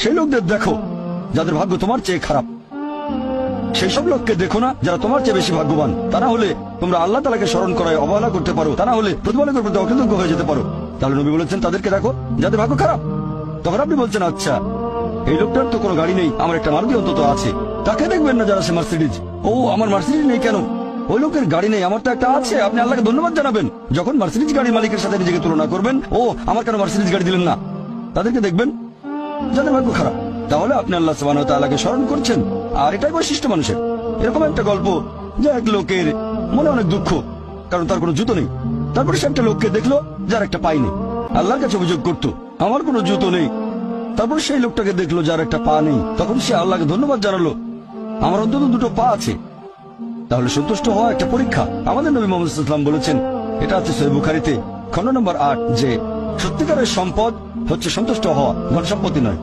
সেই লোকদের দেখো যাদের ভাগ্য তোমার চেয়ে খারাপ। সেই সব লোককে দেখো না যারা তোমার চেয়ে বেশি ভাগ্যবান। তা না হলে তোমরা আল্লাহ তাআলাকে স্মরণ করায় অবহেলা করতে পারো, তা না হলে প্রতিপালকের প্রতি অকৃতজ্ঞ হয়ে যেতে পারো। তাহলে নবী বলেছেন তাদেরকে দেখো যাদের ভাগ্য খারাপ। তখন আপনি বলছেন আচ্ছা এই লোকটার তো কোনো গাড়ি নেই, আমার একটা মারুতি অন্তত আছে। তাকে দেখবেন না যারা সে মার্সিডিজ। ও আমার মার্সিডিজ নেই কেন? ওই লোকের গাড়ি নেই, আমার তো একটা আছে। আপনি আল্লাহকে ধন্যবাদ জানাবেন। যখন মার্সিডিজ গাড়ির মালিকের সাথে নিজেকে তুলনা করবেন, ও আমার কেন মার্সিডিজ গাড়ি দিলেন না, তাদেরকে দেখবেন যাদের ভাগ্য খারাপ। তাহলে আপনি আল্লাহ সুবহানাহু ওয়া তাআলাকে স্মরণ করছেন। আর এটাই বৈশিষ্ট্য মানুষের। এরকম একটা গল্প যে এক লোকের মনে অনেক দুঃখ, কারণ তার কোনো জুতো নেই। তারপরে সে একটা লোককে দেখলো যার একটা পাই নেই। আল্লাহর কাছে অভিযোগ করতো আমার কোনো জুতো নেই। তারপর সেই লোকটাকে দেখলো যার একটা পা নেই। তখন সে আল্লাহকে ধন্যবাদ জানালো আমার অন্তত দুটো পা আছে। তাহলে সন্তুষ্ট হওয়া একটা পরীক্ষা। আমাদের নবী মুহাম্মদ সাল্লাল্লাহু আলাইহি ওয়াসাল্লাম বলেছেন, এটা আছে সহিহ বুখারীতে খণ্ড নম্বর 8, যে সত্যিকারের সম্পদ হচ্ছে সন্তুষ্ট হওয়া, ধন সম্পত্তি নয়।